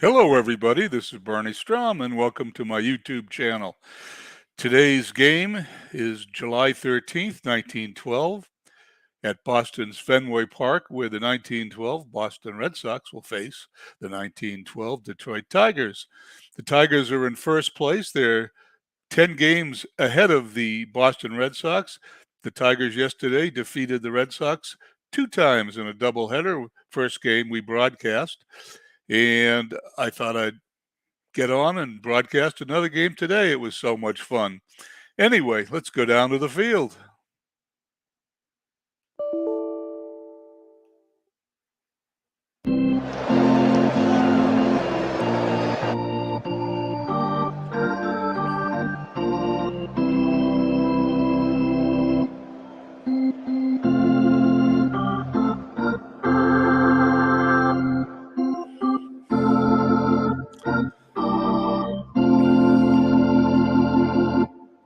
Hello, everybody. This is Bernie Strom, and welcome to my YouTube channel. Today's game is July 13th, 1912, at Boston's Fenway Park, where the 1912 Boston Red Sox will face the 1912 Detroit Tigers. The Tigers are in first place. They're 10 games ahead of the Boston Red Sox. The Tigers yesterday defeated the Red Sox 2 times in a doubleheader. First game we broadcast, and I thought I'd get on and broadcast another game today. It was so much fun. Anyway, let's go down to the field.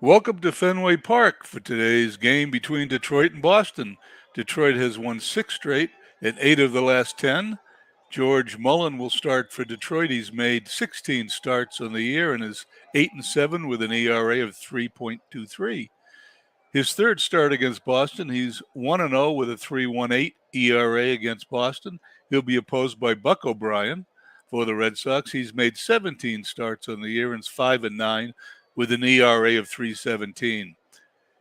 Welcome to Fenway Park for today's game between Detroit and Boston. Detroit has won 6 straight and 8 of the last 10. George Mullen will start for Detroit. He's made 16 starts on the year and is 8-7 with an ERA of 3.23. His third start against Boston, he's 1-0 with a 3.18 ERA against Boston. He'll be opposed by Buck O'Brien for the Red Sox. He's made 17 starts on the year and is 5-9 with an ERA of 3.17.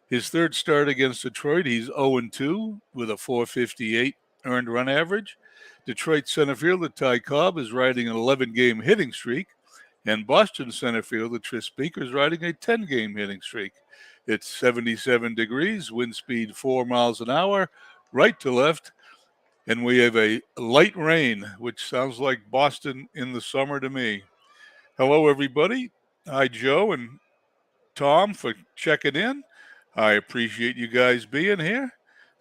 His third start against Detroit, he's 0-2 with a 4.58 earned run average. Detroit center fielder Ty Cobb is riding an 11-game hitting streak, and Boston center fielder Tris Speaker is riding a 10-game hitting streak. It's 77 degrees, wind speed 4 miles an hour, right to left, and we have a light rain, which sounds like Boston in the summer to me. Hello, everybody. Hi, Joe and Tom, for checking in. I appreciate you guys being here.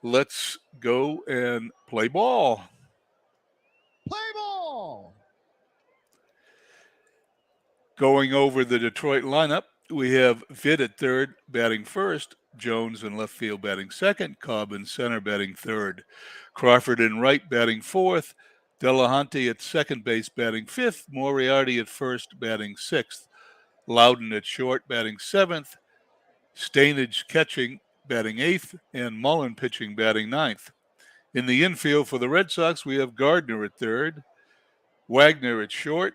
Let's go and play ball. Play ball! Going over the Detroit lineup, we have Vitt at third, batting first. Jones in left field batting second. Cobb in center batting third. Crawford in right batting fourth. Delahunty at second base batting fifth. Moriarty at first batting sixth. Loudon at short batting seventh. Stainage catching batting eighth. And Mullen pitching batting ninth. In the infield for the Red Sox, we have Gardner at third. Wagner at short.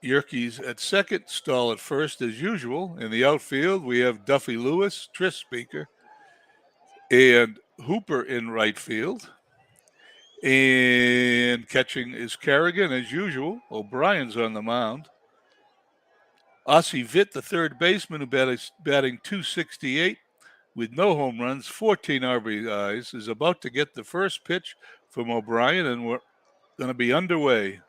Yerkes at second, Stahl at first as usual. In the outfield, we have Duffy Lewis, Tris Speaker, and Hooper in right field. And catching is Kerrigan as usual. O'Brien's on the mound. Ossie Vitt, the third baseman, who batting 268 with no home runs, 14 RBIs, is about to get the first pitch from O'Brien, and we're going to be underway.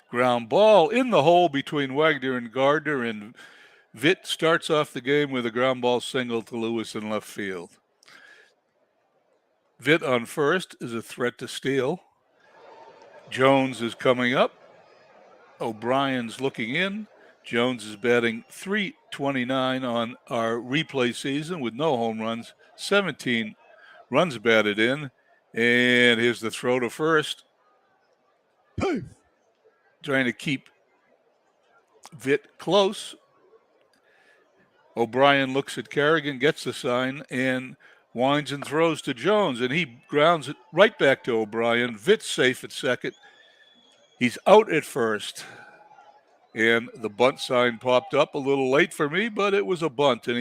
Ground ball in the hole between Wagner and Gardner, and Vitt starts off the game with a ground ball single to Lewis in left field. Vitt on first is a threat to steal. Jones is coming up. O'Brien's looking in. Jones is batting .329 on our replay season with no home runs, 17 runs batted in. And here's the throw to first. Trying to keep Vitt close. O'Brien looks at Kerrigan, gets the sign, and winds and throws to Jones, and he grounds it right back to O'Brien. Vitt's safe at second. He's out at first. And the bunt sign popped up a little late for me, but it was a bunt, and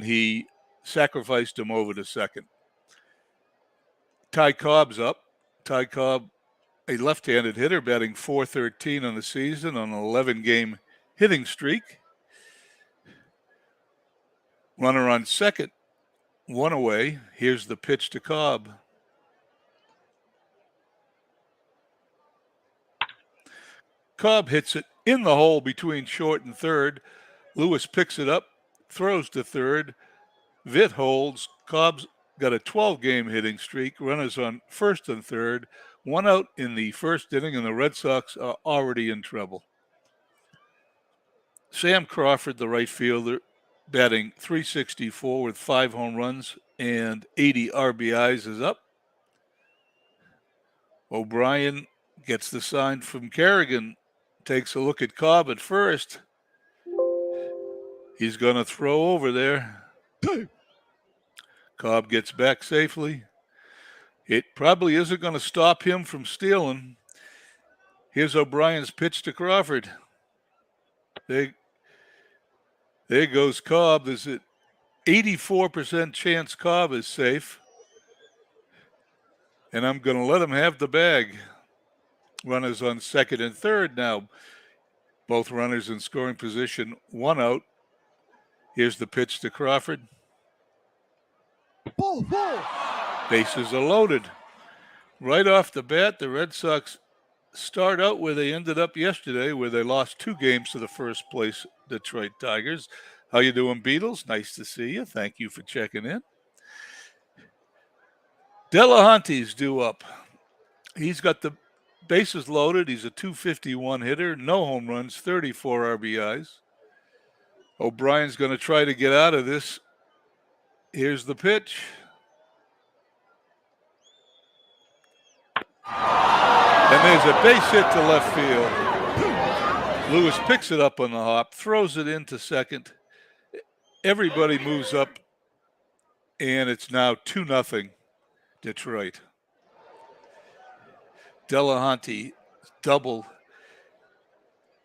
he sacrificed him over to second. Ty Cobb's up. Ty Cobb, a left-handed hitter, batting .413 on the season on an 11-game hitting streak. Runner on second, one away. Here's the pitch to Cobb. Cobb hits it in the hole between short and third. Lewis picks it up, throws to third. Vitt holds. Cobb's got a 12-game hitting streak. Runners on first and third One out in the first inning, and the Red Sox are already in trouble. Sam Crawford, the right fielder, batting .364 with 5 home runs and 80 RBIs, is up. O'Brien gets the sign from Kerrigan, takes a look at Cobb at first. He's going to throw over there. Cobb gets back safely. It probably isn't going to stop him from stealing. Here's O'Brien's pitch to Crawford. There goes Cobb. There's an 84% chance Cobb is safe. And I'm going to let him have the bag. Runners on second and third now. Both runners in scoring position, one out. Here's the pitch to Crawford. Ball. Bases are loaded. Right off the bat, the Red Sox start out where they ended up yesterday, where they lost 2 games to the first place Detroit Tigers. How you doing, Beatles? Nice to see you. Thank you for checking in. Delahanty's due up. He's got the bases loaded. He's a .251 hitter, no home runs, 34 RBIs. O'Brien's going to try to get out of this. Here's the pitch. And there's a base hit to left field. Lewis picks it up on the hop, throws it into second. Everybody moves up, and it's now 2-0 Detroit. Delahanty double.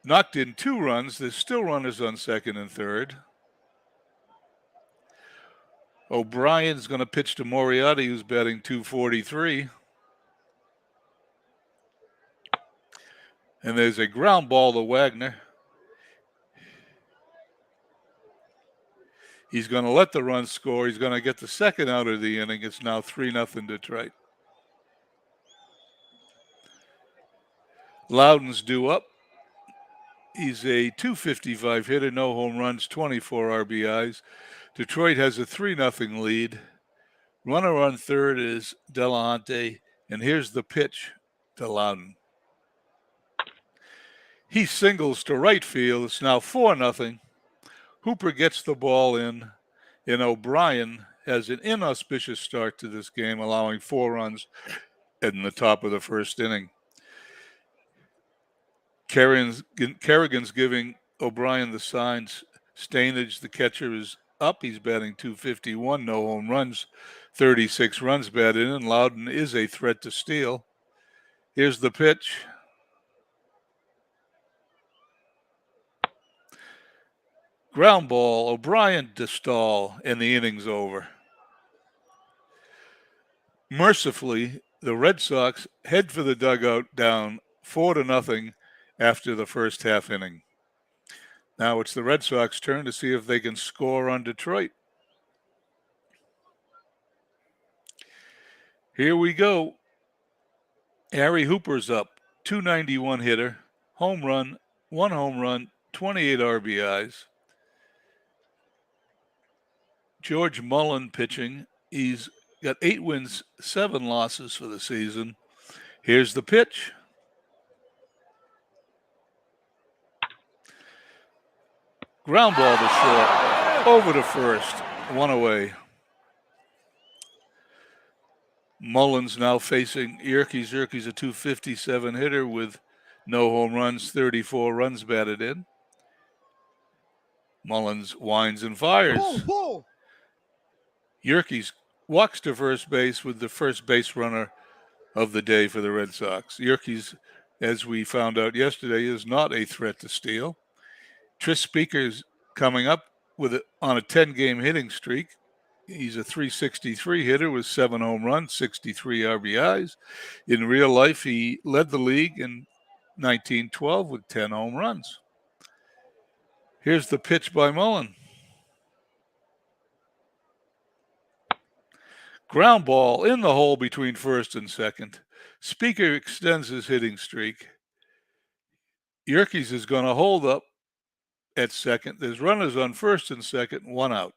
Knocked in 2 runs. There's still runners on second and third. O'Brien's going to pitch to Moriarty, who's batting .243. And there's a ground ball to Wagner. He's going to let the run score. He's going to get the second out of the inning. It's now 3-0 Detroit. Loudon's due up. He's a .255 hitter, no home runs, 24 RBIs. Detroit has a 3-0 lead. Runner on third is Delahanty, and here's the pitch to Loudon. He singles to right field. It's now 4-0. Hooper gets the ball in, and O'Brien has an inauspicious start to this game, allowing 4 runs in the top of the first inning. Kerrigan's giving O'Brien the signs. Stainage, the catcher, is up. He's batting .251, no home runs, 36 runs batted in, and Loudon is a threat to steal. Here's the pitch. Ground ball, O'Brien to Stahl, and the inning's over. Mercifully, the Red Sox head for the dugout down 4-0 after the first half inning. Now it's the Red Sox turn to see if they can score on Detroit. Here we go. Harry Hooper's up, .291 hitter, home run, 1 home run, 28 RBIs. George Mullen pitching. He's got 8 wins, 7 losses for the season. Here's the pitch. Ground ball to short, over to first, 1 away. Mullen's now facing Yerkes. Yerkes a .257 hitter with no home runs, 34 runs batted in. Mullins winds and fires. Yerkes walks to first base with the first base runner of the day for the Red Sox. Yerkes, as we found out yesterday, is not a threat to steal. Tris Speaker's coming up on a 10-game hitting streak. He's a .363 hitter with 7 home runs, 63 RBIs. In real life, he led the league in 1912 with 10 home runs. Here's the pitch by Mullen. Ground ball in the hole between first and second. Speaker extends his hitting streak. Yerkes is going to hold up at second. There's runners on first and second, 1 out.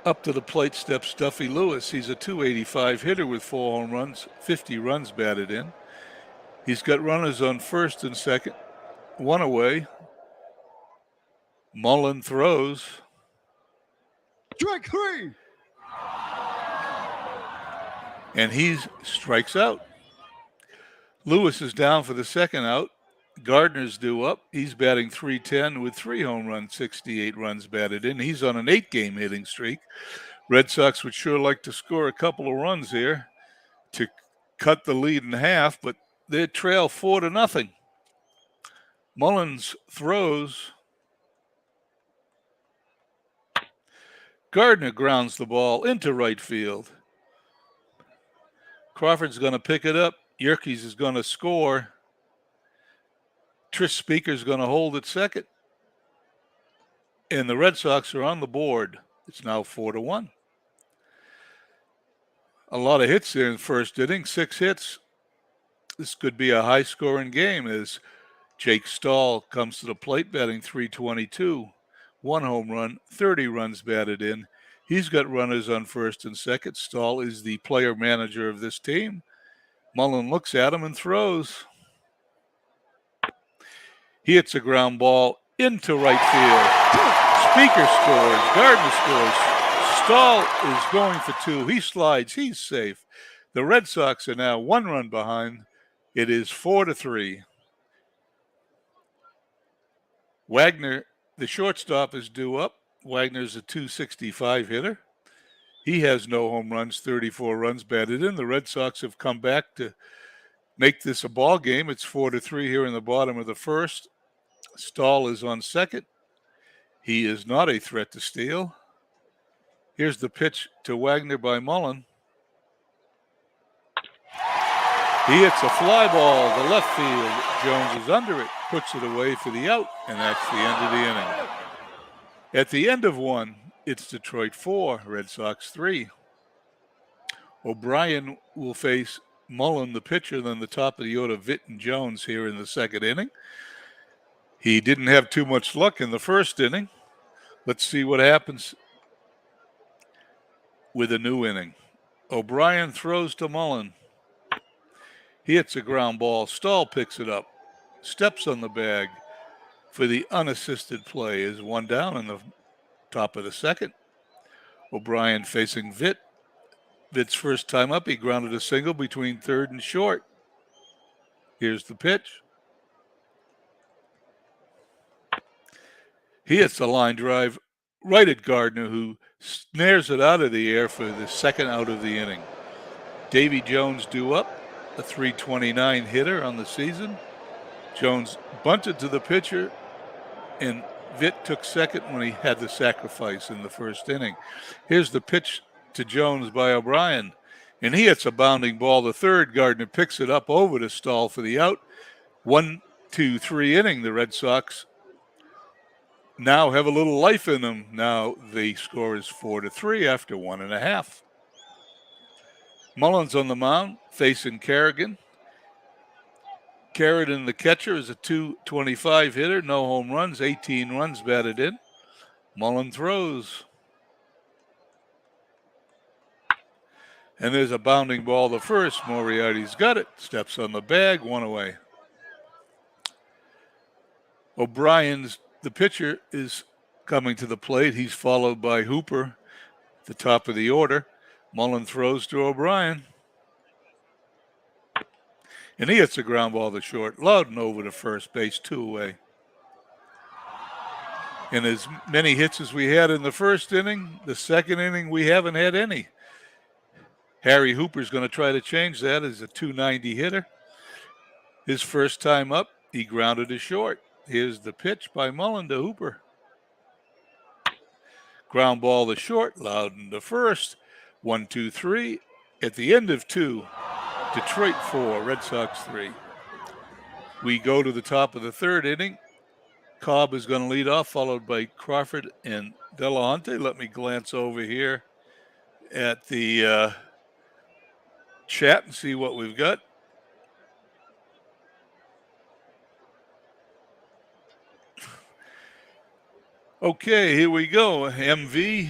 Up to the plate steps Duffy Lewis. He's a .285 hitter with 4 home runs, 50 runs batted in. He's got runners on first and second, 1 away. Mullen throws. Strike 3. And he strikes out. Lewis is down for the second out. Gardner's due up. He's batting .310 with 3 home runs, 68 runs batted in. He's on an 8-game hitting streak. Red Sox would sure like to score a couple of runs here to cut the lead in half, but they trail 4-0. Mullins throws. Gardner grounds the ball into right field. Crawford's going to pick it up. Yerkes is going to score. Trish Speaker's going to hold at second. And the Red Sox are on the board. It's now 4-1. A lot of hits there in the first inning, 6 hits. This could be a high-scoring game as Jake Stahl comes to the plate batting .322. 1 home run, 30 runs batted in. He's got runners on first and second. Stahl is the player manager of this team. Mullen looks at him and throws. He hits a ground ball into right field. Speaker scores. Gardner scores. Stahl is going for 2. He slides. He's safe. The Red Sox are now 1 run behind. It is 4-3. Wagner, the shortstop, is due up. Wagner's a .265 hitter. He has no home runs, 34 runs batted in. The Red Sox have come back to make this a ball game. It's 4-3 here in the bottom of the first. Stahl is on second. He is not a threat to steal. Here's the pitch to Wagner by Mullen. He hits a fly ball to left field. Jones is under it, puts it away for the out, and that's the end of the inning. At the end of 1, it's Detroit 4, Red Sox 3. O'Brien will face Mullen, the pitcher, then the top of the order, Vitt and Jones here in the second inning. He didn't have too much luck in the first inning. Let's see what happens with a new inning. O'Brien throws to Mullen. He hits a ground ball. Stahl picks it up, steps on the bag for the unassisted play. Is 1 down in the top of the second. O'Brien facing Vitt. Vitt's first time up, he grounded a single between third and short. Here's the pitch. He hits a line drive right at Gardner, who snares it out of the air for the second out of the inning. Davy Jones due up, a .329 hitter on the season. Jones bunted to the pitcher, and Vitt took second when he had the sacrifice in the first inning. Here's the pitch to Jones by O'Brien, and he hits a bounding ball to third. Gardner picks it up over to Stahl for the out. 1-2-3 inning. The Red Sox now have a little life in them. Now the score is 4-3 after 1.5. Mullins on the mound facing Kerrigan. Kerrigan, the catcher, is a .225 hitter, no home runs, 18 runs batted in. Mullen throws. And there's a bounding ball to first. Moriarty's got it, steps on the bag, 1 away. O'Brien's, the pitcher, is coming to the plate. He's followed by Hooper at the top of the order. Mullen throws to O'Brien. And he hits a ground ball to short. Loudon over to first base, 2 away. And as many hits as we had in the first inning, the second inning we haven't had any. Harry Hooper's going to try to change that as a .290 hitter. His first time up, he grounded to short. Here's the pitch by Mullen to Hooper. Ground ball to short, Loudon to first. 1-2-3. At the end of 2, Detroit 4, Red Sox 3. We go to the top of the third inning. Cobb is going to lead off, followed by Crawford and Delahunty. Let me glance over here at the chat and see what we've got. Okay, here we go. MV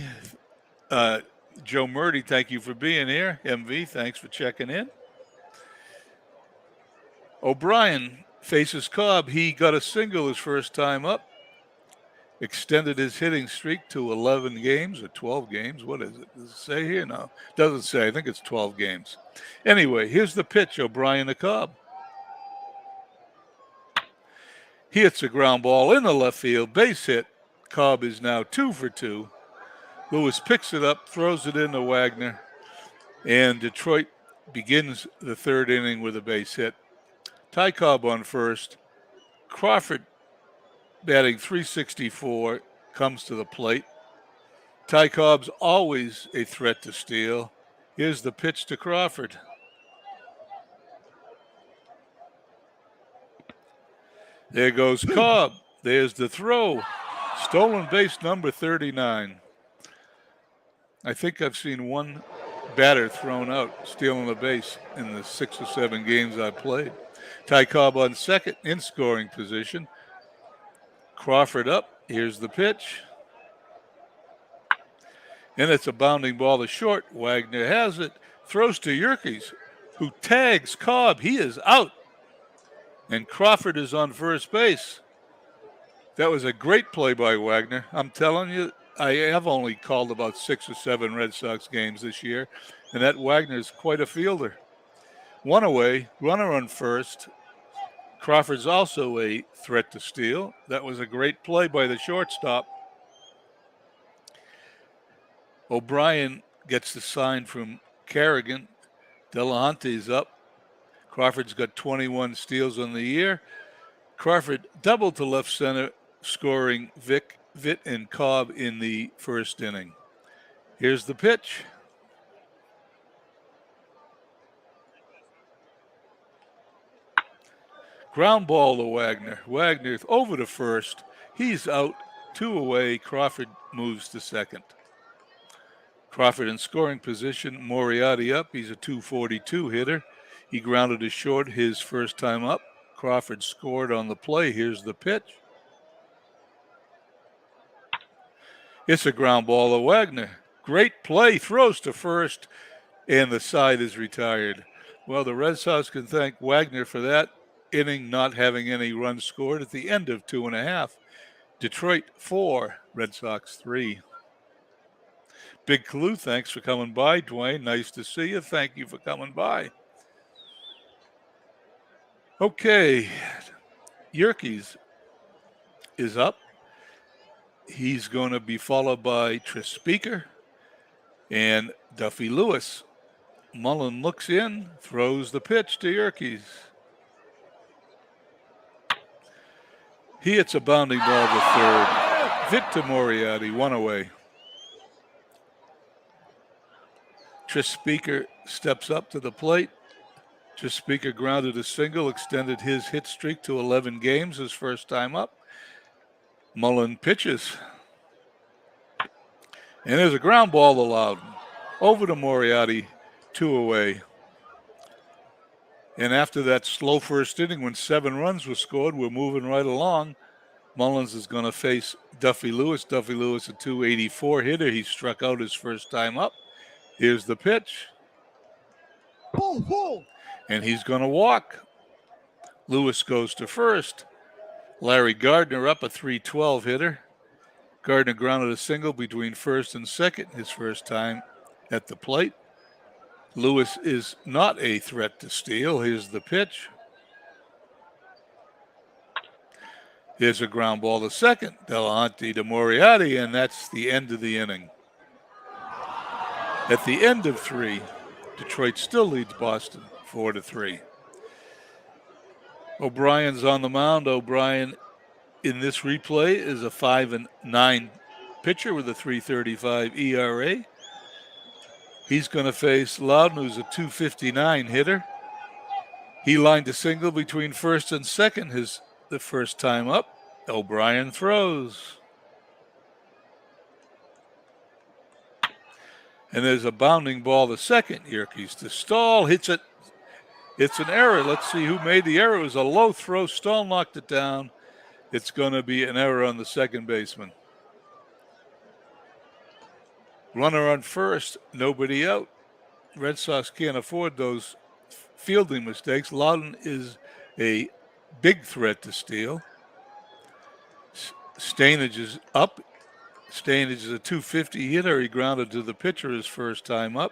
Joe Murdy, thank you for being here. MV, thanks for checking in. O'Brien faces Cobb. He got a single his first time up. Extended his hitting streak to 11 games or 12 games. What is it? Does it say here? No, doesn't say. I think it's 12 games. Anyway, here's the pitch, O'Brien to Cobb. He hits a ground ball in the left field, base hit. Cobb is now 2 for 2. Lewis picks it up, throws it into Wagner, and Detroit begins the third inning with a base hit. Ty Cobb on first. Crawford, batting .364, comes to the plate. Ty Cobb's always a threat to steal. Here's the pitch to Crawford. There goes Cobb. There's the throw. Stolen base number 39. I think I've seen one batter thrown out stealing a base in the 6 or 7 games I've played. Ty Cobb on second in scoring position. Crawford up. Here's the pitch. And it's a bounding ball to short. Wagner has it. Throws to Yerkes, who tags Cobb. He is out. And Crawford is on first base. That was a great play by Wagner. I'm telling you, I have only called about 6 or 7 Red Sox games this year, and that Wagner's quite a fielder. One away, runner on first. Crawford's also a threat to steal. That was a great play by the shortstop. O'Brien gets the sign from Kerrigan. Delahante's up. Crawford's got 21 steals on the year. Crawford doubled to left center, scoring Vitt and Cobb in the first inning. Here's the pitch. Ground ball to Wagner. Wagner over to first. He's out, 2 away. Crawford moves to second. Crawford in scoring position. Moriarty up. He's a .242 hitter. He grounded to short his first time up. Crawford scored on the play. Here's the pitch. It's a ground ball to Wagner. Great play. Throws to first, and the side is retired. Well, the Red Sox can thank Wagner for that inning not having any runs scored at the end of 2.5. Detroit 4, Red Sox 3. Big Clue, thanks for coming by. Dwayne, nice to see you. Thank you for coming by. Okay, Yerkes is up. He's going to be followed by Trispeaker and Duffy Lewis. Mullen looks in, throws the pitch to Yerkes. He hits a bounding ball to third. Vitt to Moriarty, 1 away. Trispeaker steps up to the plate. Trispeaker grounded a single, extended his hit streak to 11 games his first time up. Mullen pitches. And there's a ground ball to Loudon. Over to Moriarty, 2 away. And after that slow first inning when 7 runs were scored, we're moving right along. Mullins is going to face Duffy Lewis. Duffy Lewis, a .284 hitter. He struck out his first time up. Here's the pitch. Ball. And he's going to walk. Lewis goes to first. Larry Gardner up, a .312 hitter. Gardner grounded a single between first and second his first time at the plate. Lewis is not a threat to steal. Here's the pitch. Here's a ground ball to second. Delahunty to Moriarty, and that's the end of the inning. At the end of 3, Detroit still leads Boston 4-3. O'Brien's on the mound. O'Brien in this replay is a 5-9 pitcher with a .335 ERA. He's going to face Loudon, who's a .259 hitter. He lined a single between first and second the first time up. O'Brien throws. And there's a bounding ball to second. Yerkes to Stahl, hits it. It's an error. Let's see who made the error. It was a low throw. Stahl knocked it down. It's going to be an error on the second baseman. Runner on first, nobody out. Red Sox can't afford those fielding mistakes. Loudon is a big threat to steal. Stainage is up. Stainage is a 250 hitter. He grounded to the pitcher his first time up.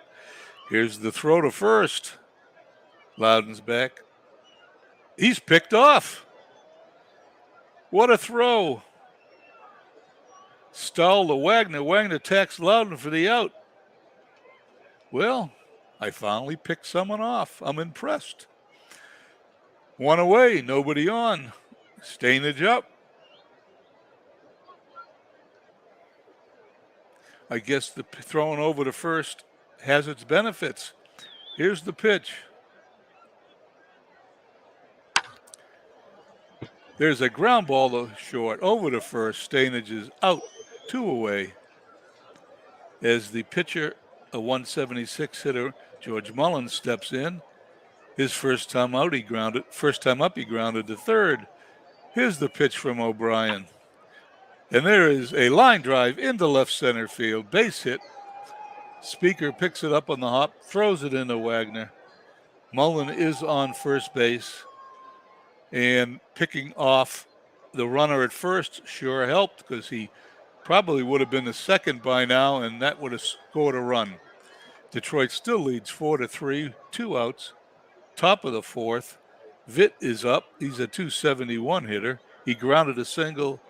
Here's the throw to first. Loudon's back. He's picked off. What a throw. Stahl to Wagner. Wagner attacks Loudon for the out. Well, I finally picked someone off. I'm impressed. One away, nobody on. Stainage up. I guess the throwing over to first has its benefits. Here's the pitch. There's a ground ball to short. Over to first. Stainage is out. 2 away. As the pitcher, a 176 hitter, George Mullins, steps in. His first time out, he grounded. First time up, he grounded to third. Here's the pitch from O'Brien. And there is a line drive into left center field. Base hit. Speaker picks it up on the hop, throws it into Wagner. Mullen is on first base. And picking off the runner at first sure helped, because he probably would have been the second by now, and that would have scored a run. Detroit still leads 4-3, 2 outs. Top of the fourth. Vitt is up. He's a 271 hitter. He grounded a single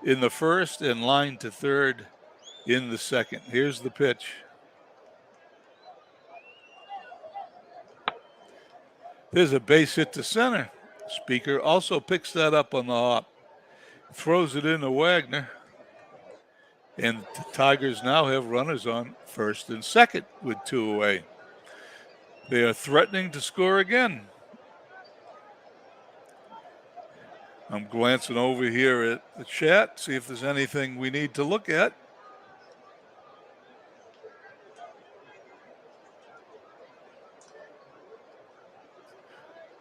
in the first and lined to third in the second. Here's the pitch. There's a base hit to center. Speaker also picks that up on the hop. Throws it into Wagner. And the Tigers now have runners on first and second with 2 away. They are threatening to score again. I'm glancing over here at the chat, see if there's anything we need to look at.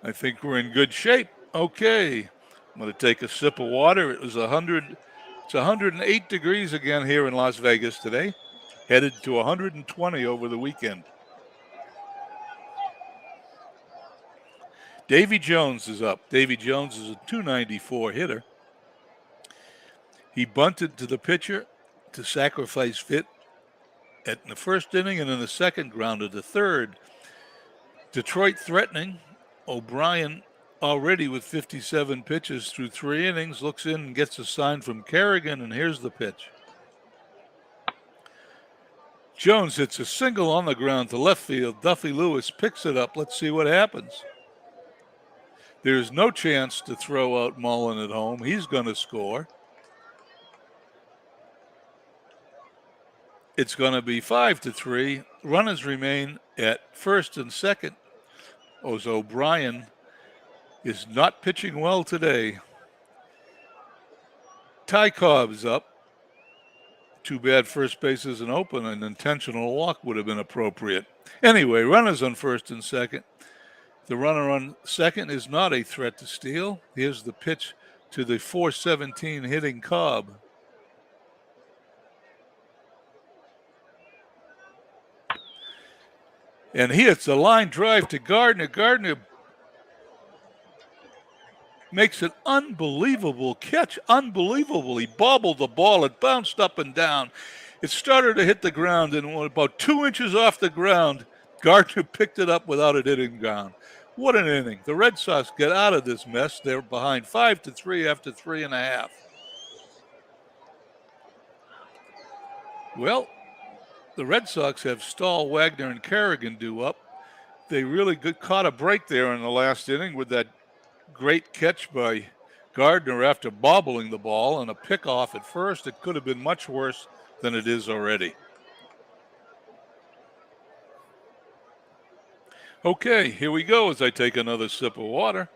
I think we're in good shape. Okay, I'm going to take a sip of water. It's 108 degrees again here in Las Vegas today, headed to 120 over the weekend. Davy Jones is up. Davy Jones is a 294 hitter. He bunted to the pitcher to sacrifice Vitt in the first inning, and in the second grounded to third. Detroit threatening. O'Brien already with 57 pitches through 3 innings, looks in and gets a sign from Kerrigan, and here's the pitch. Jones hits a single on the ground to left field. Duffy Lewis picks it up. Let's see what happens. There's no chance to throw out Mullen at home. He's going to score. It's going to be 5-3. Runners remain at first and second. O'Brien is not pitching well today. Ty Cobb's up. Too bad first base isn't open. An intentional walk would have been appropriate. Anyway, runners on first and second. The runner on second is not a threat to steal. Here's the pitch to the 417 hitting Cobb. And he hits a line drive to Gardner. Gardner makes an unbelievable catch. Unbelievable. He bobbled the ball. It bounced up and down. It started to hit the ground, and about 2 inches off the ground, Gardner picked it up without it hitting ground. What an inning. The Red Sox get out of this mess. They're behind 5-3 after 3.5. Well, the Red Sox have Stahl, Wagner, and Kerrigan due up. They really caught a break there in the last inning with that great catch by Gardner after bobbling the ball and a pickoff at first. It could have been much worse than it is already. Okay, here we go as I take another sip of water.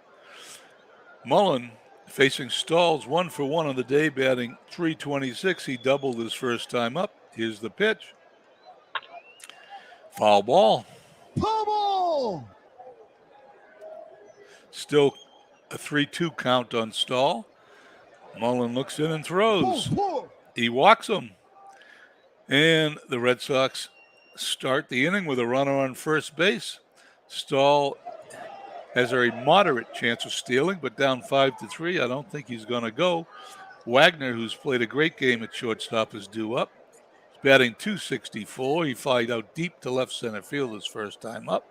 Mullen facing Stahl's 1 for 1 on the day, batting .326. He doubled his first time up. Here's the pitch. Foul ball. Foul ball. Still a 3-2 count on Stahl. Mullen looks in and throws. He walks him. And the Red Sox start the inning with a runner on first base. Stahl has a moderate chance of stealing, but down 5-3. I don't think he's going to go. Wagner, who's played a great game at shortstop, is due up. He's batting .264. He flied out deep to left center field his first time up.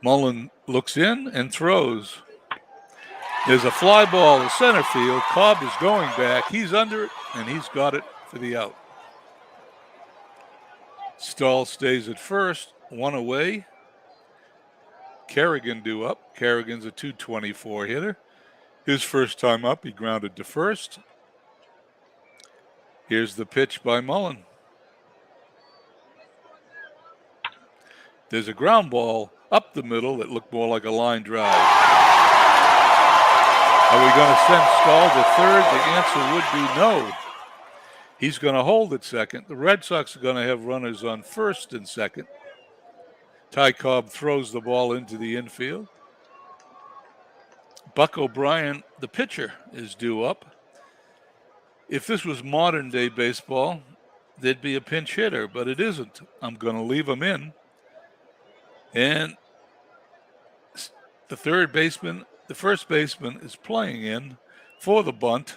Mullen looks in and throws. There's a fly ball to center field. Cobb is going back. He's under it, and he's got it for the out. Stahl stays at first, one away. Kerrigan due up. Kerrigan's a .224 hitter. His first time up, he grounded to first. Here's the pitch by Mullen. There's a ground ball up the middle that looked more like a line drive. Are we going to send Stahl to third? The answer would be no. He's going to hold at second. The Red Sox are going to have runners on first and second. Ty Cobb throws the ball into the infield. Buck O'Brien, the pitcher, is due up. If this was modern day baseball, there'd be a pinch hitter, but it isn't. I'm going to leave him in. And the first baseman is playing in for the bunt.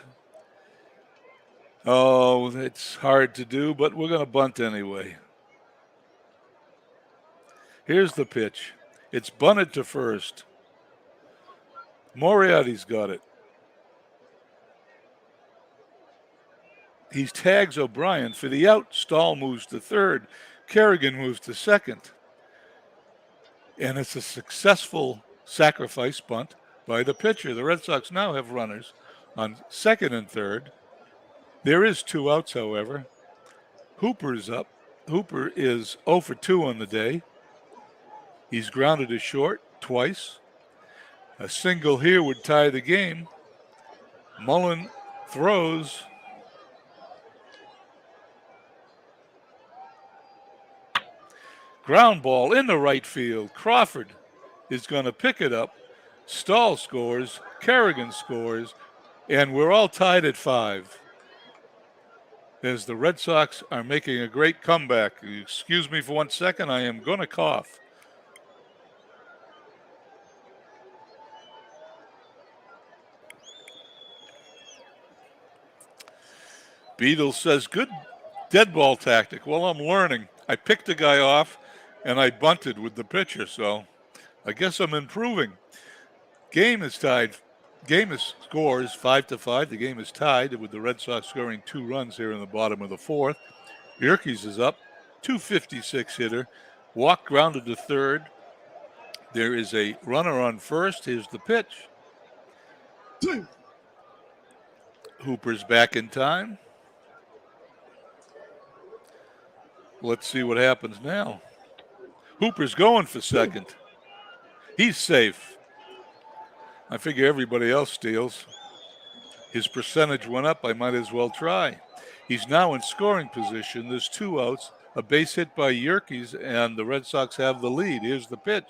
Oh, it's hard to do, but we're going to bunt anyway. Here's the pitch. It's bunted to first. Moriarty's got it. He tags O'Brien for the out. Stahl moves to third. Kerrigan moves to second. And it's a successful sacrifice bunt by the pitcher. The Red Sox now have runners on second and third. There is 2 outs, however. Hooper's up. Hooper is 0 for 2 on the day. He's grounded to short twice. A single here would tie the game. Mullen throws. Ground ball in the right field. Crawford is going to pick it up. Stahl scores. Kerrigan scores. And we're all tied at 5. As the Red Sox are making a great comeback. Excuse me for 1 second. I am going to cough. Beadle says, good dead ball tactic. Well, I'm learning. I picked a guy off, and I bunted with the pitcher, so I guess I'm improving. Game is tied. Scores 5-5. The game is tied with the Red Sox scoring 2 runs here in the bottom of the 4th. Yerkes is up, .256 hitter. Walk grounded to third. There is a runner on first. Here's the pitch. Hooper's back in time. Let's see what happens now. Hooper's going for second. He's safe. I figure everybody else steals. His percentage went up. I might as well try. He's now in scoring position. There's 2 outs, a base hit by Yerkes, and the Red Sox have the lead. Here's the pitch.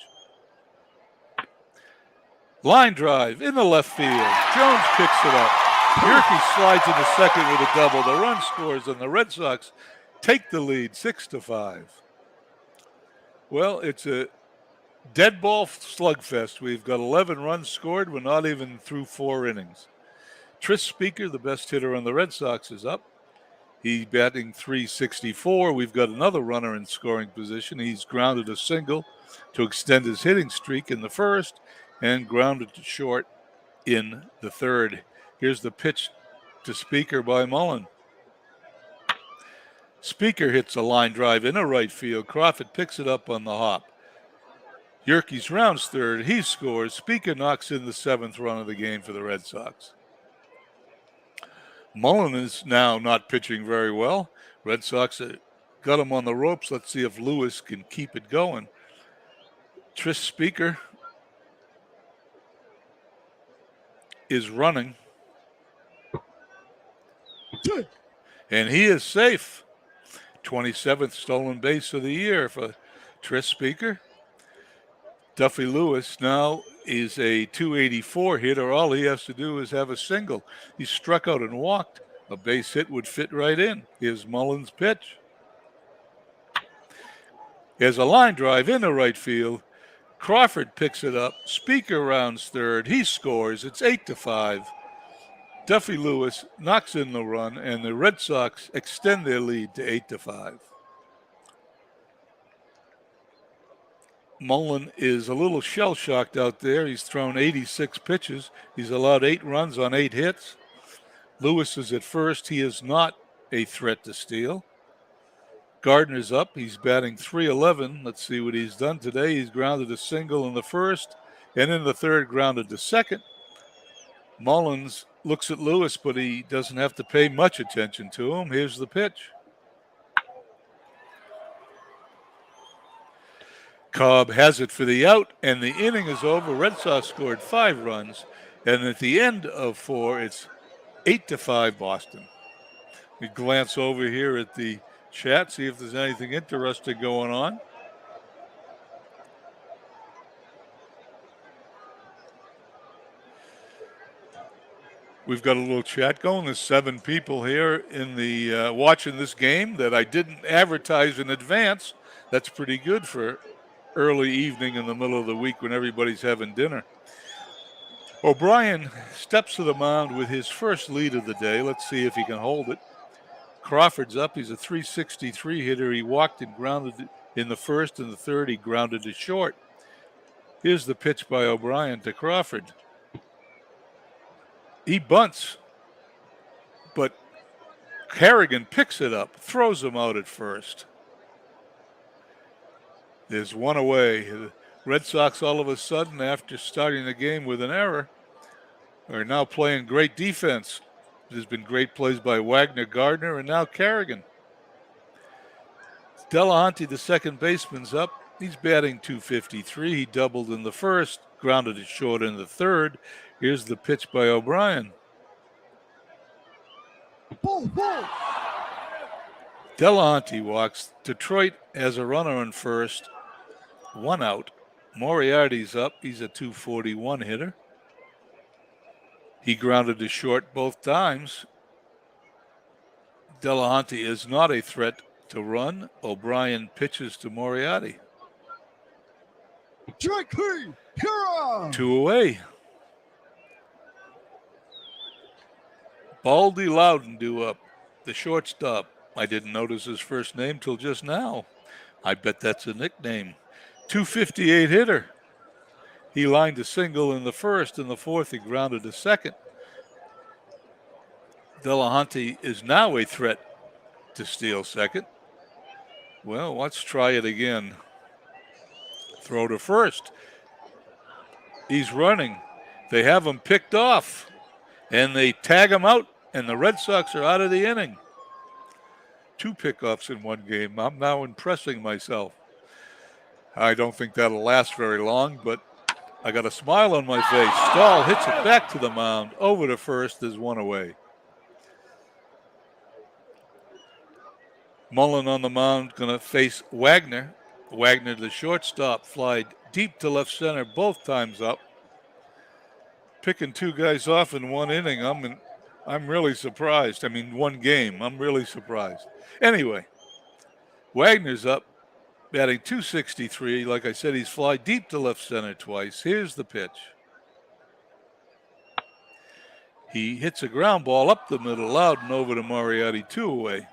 Line drive in the left field. Jones picks it up. Yerkes slides into second with a double. The run scores, and the Red Sox take the lead 6-5. Well, it's a dead ball slugfest. We've got 11 runs scored. We're not even through 4 innings. Tris Speaker, the best hitter on the Red Sox, is up. He's batting .364. We've got another runner in scoring position. He's grounded a single to extend his hitting streak in the first and grounded to short in the third. Here's the pitch to Speaker by Mullen. Speaker hits a line drive in a right field. Crawford picks it up on the hop. Yerkes rounds third. He scores. Speaker knocks in the 7th run of the game for the Red Sox. Mullen is now not pitching very well. Red Sox got him on the ropes. Let's see if Lewis can keep it going. Tris Speaker is running. And he is safe. 27th stolen base of the year for Tris Speaker. Duffy Lewis now is a .284 hitter. All he has to do is have a single. He struck out and walked. A base hit would fit right in. Here's Mullen's pitch. There's a line drive into right field. Crawford picks it up. Speaker rounds third. He scores. It's 8-5. Duffy Lewis knocks in the run, and the Red Sox extend their lead to 8-5. Mullen is a little shell-shocked out there. He's thrown 86 pitches. He's allowed 8 runs on 8 hits. Lewis is at first. He is not a threat to steal. Gardner's up. He's batting .311. Let's see what he's done today. He's grounded a single in the first, and in the third grounded to second. Mullins looks at Lewis, but he doesn't have to pay much attention to him. Here's the pitch. Cobb has it for the out, and the inning is over. Red Sox scored 5 runs, and at the end of 4, it's 8-5 Boston. We glance over here at the chat, see if there's anything interesting going on. We've got a little chat going. There's 7 people here in the watching this game that I didn't advertise in advance. That's pretty good for early evening in the middle of the week when everybody's having dinner. O'Brien steps to the mound with his first lead of the day. Let's see if he can hold it. Crawford's up. He's a .363 hitter. He walked and grounded in the first and the third. He grounded to short. Here's the pitch by O'Brien to Crawford. He bunts, but Harrigan picks it up, throws him out at first. There's one away. The Red Sox all of a sudden, after starting the game with an error, are now playing great defense. There's been great plays by Wagner, Gardner, and now Kerrigan. Delahanty, the second baseman's up. He's batting .253. He doubled in the first, grounded it short in the third. Here's the pitch by O'Brien. Delahanty walks. Detroit has a runner on first. 1 out. Moriarty's up. He's a .241 hitter. He grounded to short both times. Delahanty is not a threat to run. O'Brien pitches to Moriarty. 2 away. Baldy Loudon due up, the shortstop. I didn't notice his first name till just now. I bet that's a nickname. .258 hitter. He lined a single in the first. In the fourth, he grounded to second. Delahanty is now a threat to steal second. Well, let's try it again. Throw to first. He's running. They have him picked off, and they tag him out, and the Red Sox are out of the inning. 2 pickoffs in one game. I'm now impressing myself. I don't think that'll last very long, but I got a smile on my face. Stahl hits it back to the mound. Over to first. There's 1 away. Mullen on the mound going to face Wagner. Wagner, the shortstop, flied deep to left center both times up. Picking 2 guys off in 1 inning. I'm really surprised. I mean, 1 game. I'm really surprised. Anyway, Wagner's up, batting .263. Like I said, he's fly deep to left center twice. Here's the pitch. He hits a ground ball up the middle, loud and over to Moriarty, 2 away.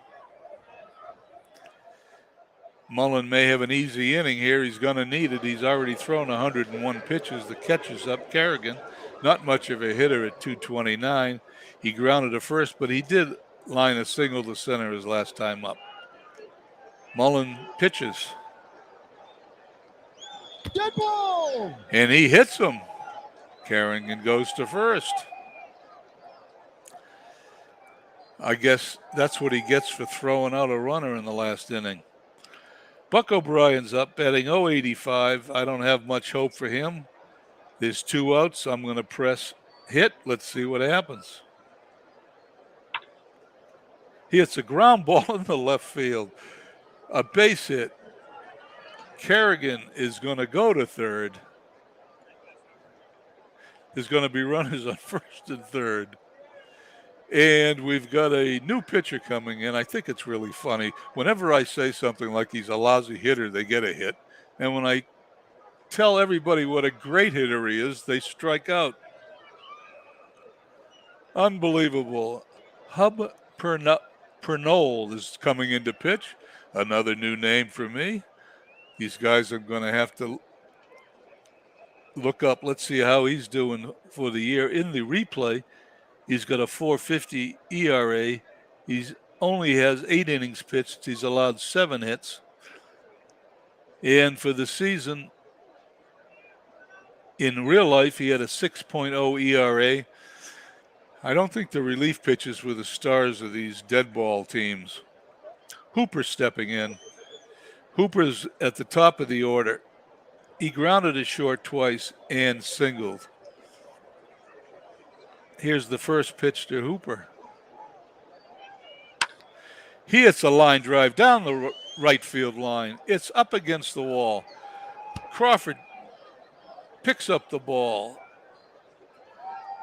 Mullen may have an easy inning here. He's going to need it. He's already thrown 101 pitches. The catcher's up, Kerrigan. Not much of a hitter at .229. He grounded to first, but he did line a single to center his last time up. Mullen pitches. Dead ball! And he hits him. Kerrigan goes to first. I guess that's what he gets for throwing out a runner in the last inning. Buck O'Brien's up, batting .085. I don't have much hope for him. There's 2 outs. I'm going to press hit. Let's see what happens. He hits a ground ball in the left field. A base hit. Kerrigan is going to go to third. There's going to be runners on first and third. And we've got a new pitcher coming in. I think it's really funny. Whenever I say something like he's a lousy hitter, they get a hit. And when I tell everybody what a great hitter he is, they strike out. Unbelievable. Hub Pernol is coming into pitch. Another new name for me. These guys I'm going to have to look up. Let's see how he's doing for the year in the replay. He's got a 4.50 ERA. He's only has 8 innings pitched. He's allowed 7 hits. And for the season, in real life, he had a 6.0 ERA. I don't think the relief pitchers were the stars of these dead ball teams. Hooper stepping in. Hooper's at the top of the order. He grounded a short twice and singled. Here's the first pitch to Hooper. He hits a line drive down the right field line. It's up against the wall. Crawford picks up the ball.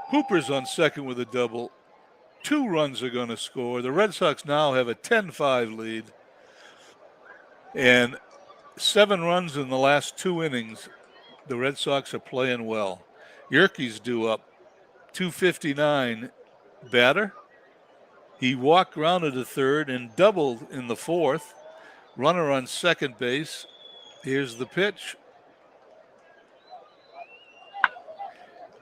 Hooper's on second with a double. 2 runs are going to score. The Red Sox now have a 10-5 lead. And 7 runs in the last 2 innings. The Red Sox are playing well. Yerke's due up. 259 batter. He walked grounded to third and doubled in the fourth. Runner on second base. Here's the pitch.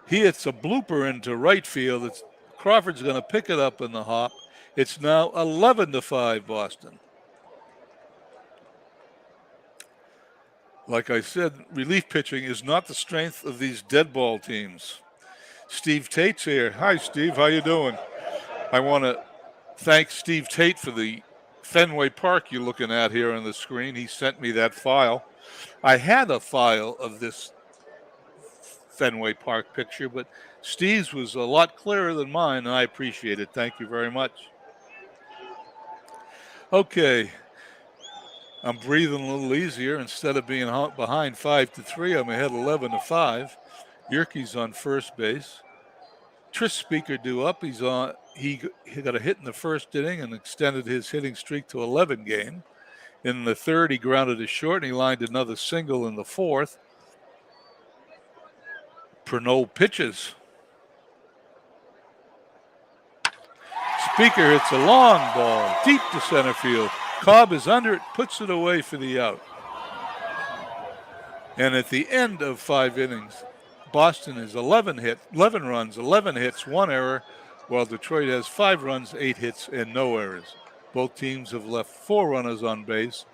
He hits a blooper into right field. Crawford's going to pick it up in the hop. It's now 11-5 Boston. Like I said, relief pitching is not the strength of these dead ball teams. Steve Tate's here. Hi, Steve. How you doing? I want to thank Steve Tate for the Fenway Park you're looking at here on the screen. He sent me that file. I had a file of this Fenway Park picture, but Steve's was a lot clearer than mine, and I appreciate it. Thank you very much. Okay. I'm breathing a little easier. Instead of being behind 5-3, I'm ahead 11-5. Yerke's on first base. Tris Speaker due up. He got a hit in the first inning and extended his hitting streak to 11 games. In the third, he grounded a short, and he lined another single in the fourth. Pernod pitches. Speaker hits a long ball deep to center field. Cobb is under it, puts it away for the out. And at the end of 5 innings, Boston is 11 runs, 11 hits, 1 error, while Detroit has 5 runs, 8 hits, and no errors. Both teams have left 4 runners on base.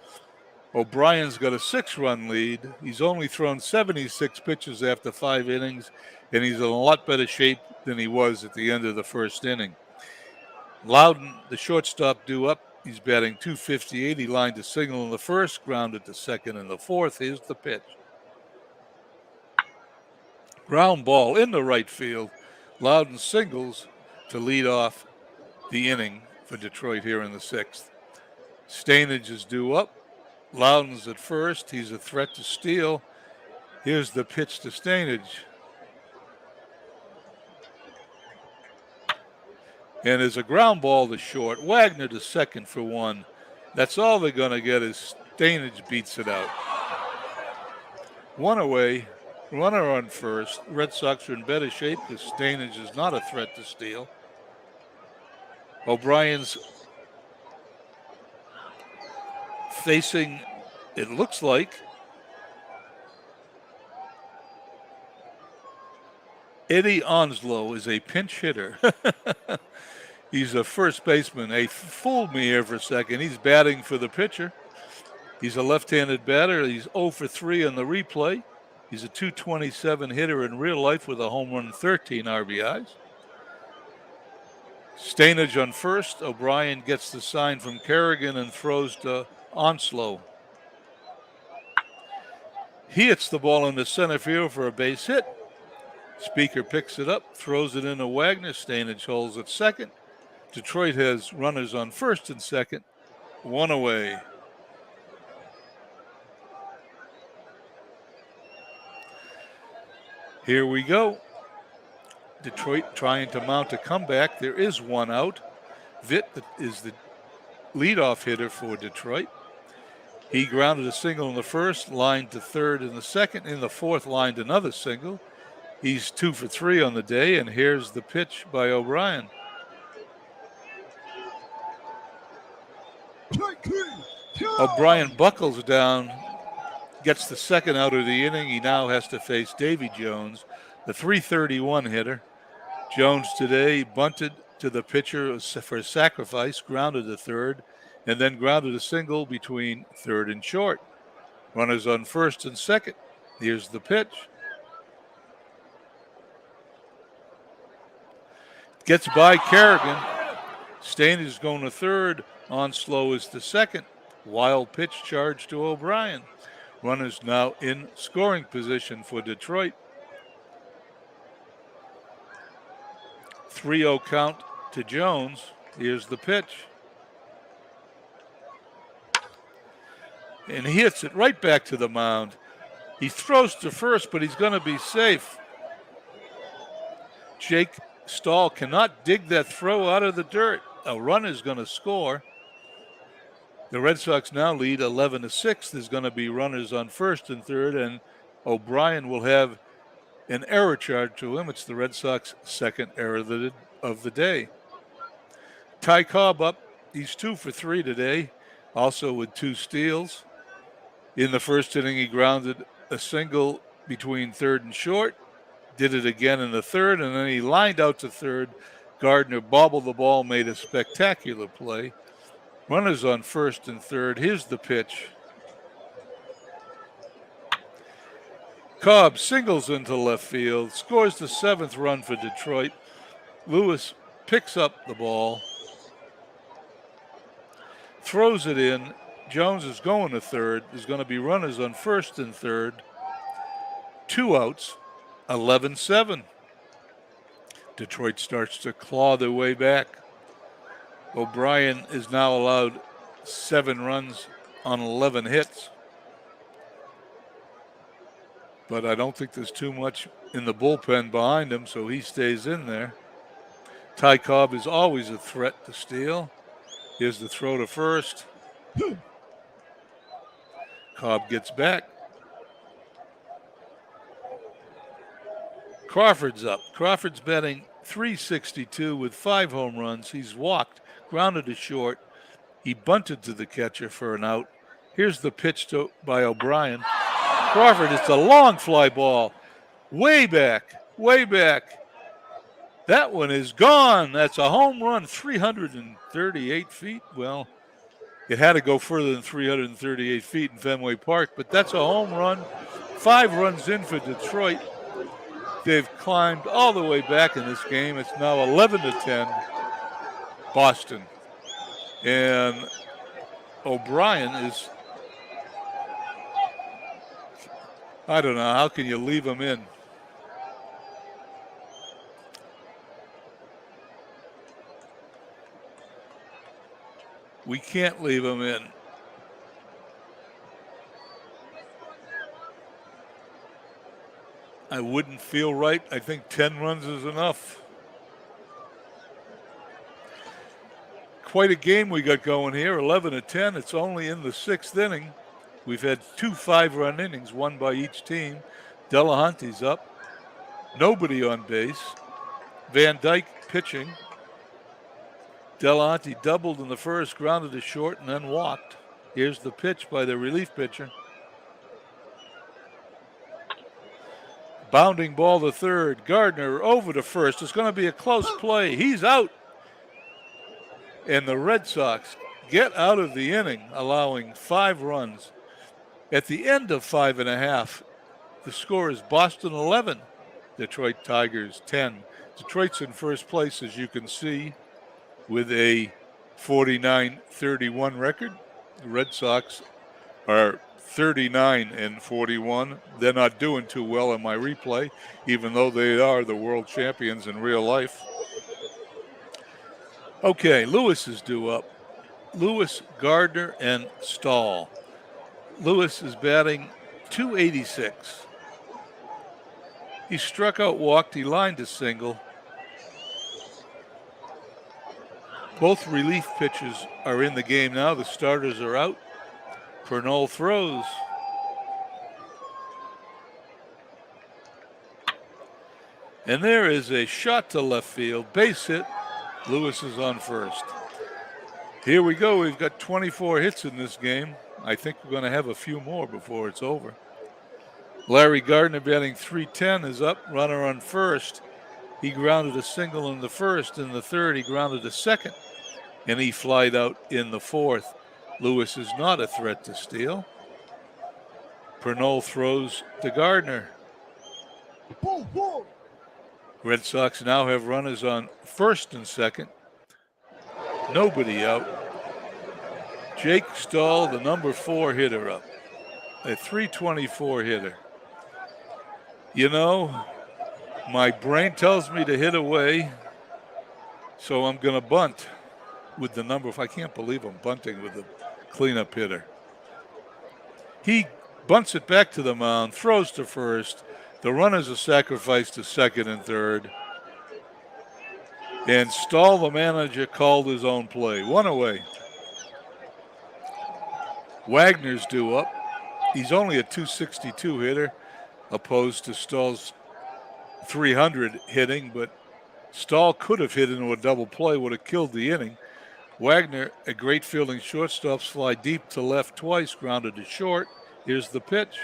O'Brien's got a 6-run lead. He's only thrown 76 pitches after 5 innings, and he's in a lot better shape than he was at the end of the first inning. Loudon, the shortstop, due up. He's batting .258. He lined a single in the first, grounded to second in the fourth. Here's the pitch. Ground ball in the right field. Loudon singles to lead off the inning for Detroit here in the 6th. Stainage is due up. Loudon's at first. He's a threat to steal. Here's the pitch to Stainage. And there's a ground ball to short. Wagner to second for 1. That's all they're going to get is Stainage beats it out. 1 away. Runner on first. Red Sox are in better shape because Stainage is not a threat to steal. O'Brien's facing, it looks like, Eddie Onslow is a pinch hitter. He's a first baseman. They fooled me here for a second. He's batting for the pitcher. He's a left-handed batter. He's 0 for 3 on the replay. He's a .227 hitter in real life with a home run and 13 RBIs. Stainage on first. O'Brien gets the sign from Kerrigan and throws to Onslow. He hits the ball into center field for a base hit. Speaker picks it up, throws it into Wagner. Stainage holds at second. Detroit has runners on first and second. 1 away. Here we go. Detroit trying to mount a comeback. There is one out. Vitt is the leadoff hitter for Detroit. He grounded a single in the first, lined to third in the second. In the fourth, lined another single. He's 2 for 3 on the day, and here's the pitch by O'Brien. O'Brien buckles down, gets the second out of the inning. He now has to face Davy Jones, the 331 hitter. Jones today bunted to the pitcher for a sacrifice, grounded to third, and then grounded a single between third and short. Runners on first and second. Here's the pitch. Gets by Kerrigan. Stain is going to third. Onslow is to second. Wild pitch charge to O'Brien. Runners now in scoring position for Detroit. 3-0 count to Jones. Here's the pitch. And he hits it right back to the mound. He throws to first, but he's going to be safe. Jake Stahl cannot dig that throw out of the dirt. A run is going to score. The Red Sox now lead 11-6. There's going to be runners on first and third, and O'Brien will have an error charge to him. It's the Red Sox' second error of the day. Ty Cobb up. He's 2 for 3 today, also with 2 steals. In the first inning, he grounded a single between third and short. Did it again in the third, and then he lined out to third. Gardner bobbled the ball, made a spectacular play. Runners on first and third. Here's the pitch. Cobb singles into left field, scores the 7th run for Detroit. Lewis picks up the ball, throws it in. Jones is going to third. There's going to be runners on first and third. 2 outs, 11-7. Detroit starts to claw their way back. O'Brien is now allowed 7 runs on 11 hits. But I don't think there's too much in the bullpen behind him, so he stays in there. Ty Cobb is always a threat to steal. Here's the throw to first. Cobb gets back. Crawford's up. Crawford's batting .362 with 5 home runs. He's walked, grounded to short. He bunted to the catcher for an out. Here's the pitch by O'Brien. Crawford, it's a long fly ball. Way back, way back. That one is gone. That's a home run, 338 feet. Well, it had to go further than 338 feet in Fenway Park, but that's a home run. 5 runs in for Detroit. They've climbed all the way back in this game. It's now 11-10, Boston. And O'Brien is, I don't know, how can you leave him in? We can't leave him in. I wouldn't feel right. I think 10 runs is enough. Quite a game we got going here, 11-10. It's only in the 6th inning. We've had 2 5-run innings, one by each team. Delahanty's up. Nobody on base. Van Dyke pitching. Delahanty doubled in the first, grounded to short, and then walked. Here's the pitch by the relief pitcher. Bounding ball to third. Gardner over to first. It's going to be a close play. He's out. And the Red Sox get out of the inning, allowing 5 runs. At the end of 5.5, the score is Boston 11, Detroit Tigers 10. Detroit's in first place, as you can see, with a 49-31 record. The Red Sox are 39-41. They're not doing too well in my replay, even though they are the world champions in real life. Okay, Lewis is due up. Lewis, Gardner, and Stahl. Lewis is batting .286. He struck out, walked, he lined a single. Both relief pitchers are in the game now. The starters are out. Pernell throws. And there is a shot to left field. Base hit. Lewis is on first. Here we go. We've got 24 hits in this game. I think we're going to have a few more before it's over. Larry Gardner, batting .310, is up. Runner on first. He grounded a single in the first. In the third, he grounded a second. And he flied out in the fourth. Lewis is not a threat to steal. Pernell throws to Gardner. Red Sox now have runners on first and second. Nobody out. Jake Stahl, the number 4 hitter, up. A .324 hitter. You know, my brain tells me to hit away, so I'm going to bunt with the number. I can't believe I'm bunting with the cleanup hitter. He bunts it back to the mound, throws to first. The runners are sacrificed to second and third. And Stahl, the manager, called his own play. 1 away. Wagner's due up. He's only a .262 hitter, opposed to Stahl's .300 hitting, but Stahl could have hit into a double play, would have killed the inning. Wagner, a great fielding shortstop, fly deep to left twice, grounded to short. Here's the pitch.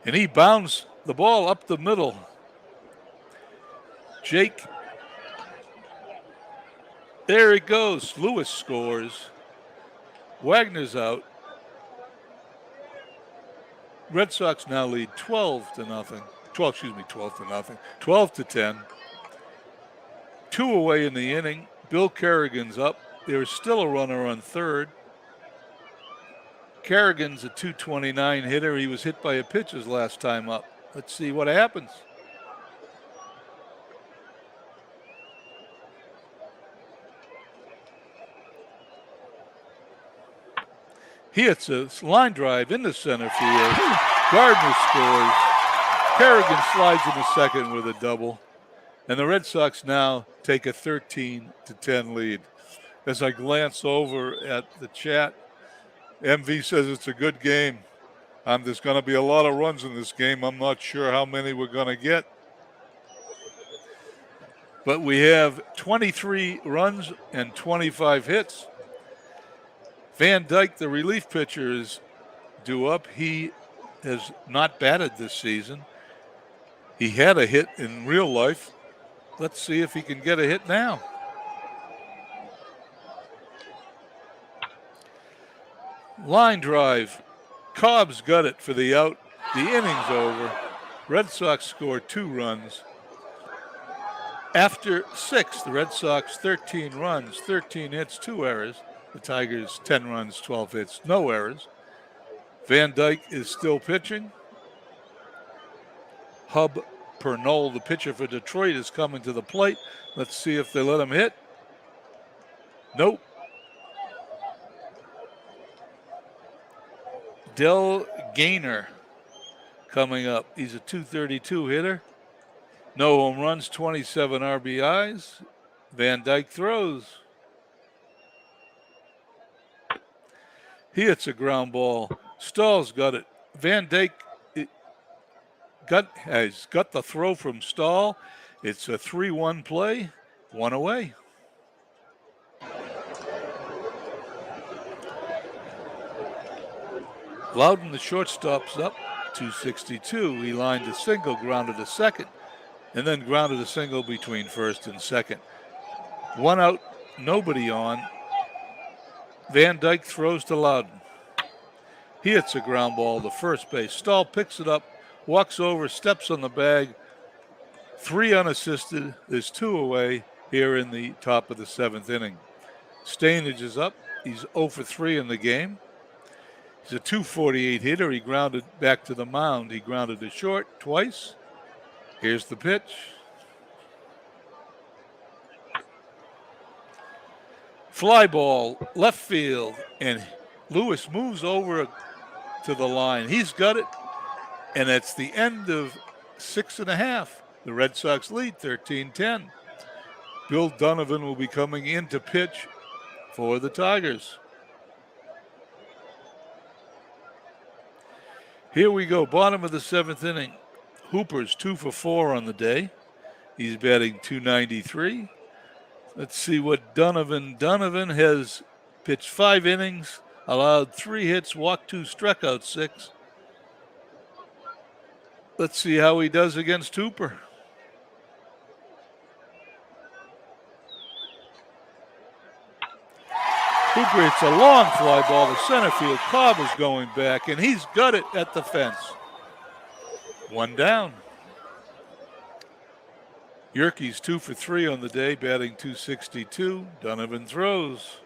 And he bounds the ball up the middle. Jake. There it goes. Lewis scores. Wagner's out. Red Sox now lead 12 to 10. 2 away in the inning. Bill Kerrigan's up. There's still a runner on third. Kerrigan's a .229 hitter. He was hit by a pitch his last time up. Let's see what happens. He hits a line drive into center field. Gardner scores. Kerrigan slides into second with a double. And the Red Sox now take a 13-10 lead. As I glance over at the chat, MV says it's a good game. There's going to be a lot of runs in this game. I'm not sure how many we're going to get. But we have 23 runs and 25 hits. Van Dyke, the relief pitcher, is due up. He has not batted this season. He had a hit in real life. Let's see if he can get a hit now. Line drive. Cobb's got it for the out. The inning's over. Red Sox score 2 runs. After 6, the Red Sox 13 runs, 13 hits, 2 errors. The Tigers 10 runs, 12 hits, no errors. Van Dyke is still pitching. Hub Pernell, the pitcher for Detroit, is coming to the plate. Let's see if they let him hit. Nope. Del Gainer coming up. He's a .232 hitter. No home runs, 27 RBIs. Van Dyke throws. He hits a ground ball. Stahl's got it. Van Dyke has got the throw from Stahl. It's a 3-1 play, 1 away. Loudon, the shortstop's up, .262. He lined a single, grounded a second, and then grounded a single between first and second. 1 out, nobody on. Van Dyke throws to Loudon. He hits a ground ball to first base. Stahl picks it up, walks over, steps on the bag. 3 unassisted. There's 2 away here in the top of the 7th inning. Stainage is up. He's 0 for 3 in the game. He's a .248 hitter. He grounded back to the mound. He grounded to short twice. Here's the pitch. Fly ball, left field, and Lewis moves over to the line. He's got it, and it's the end of 6 1/2. The Red Sox lead 13-10. Bill Donovan will be coming in to pitch for the Tigers. Here we go, bottom of the 7th inning. Hooper's 2 for 4 on the day. He's batting .293. Let's see what Donovan has pitched 5 innings, allowed 3 hits, walked 2, struck out 6. Let's see how he does against Hooper. Hooper hits a long fly ball to center field. Cobb is going back, and he's got it at the fence. 1 down. Yerke's 2 for 3 on the day, batting .262. Donovan throws.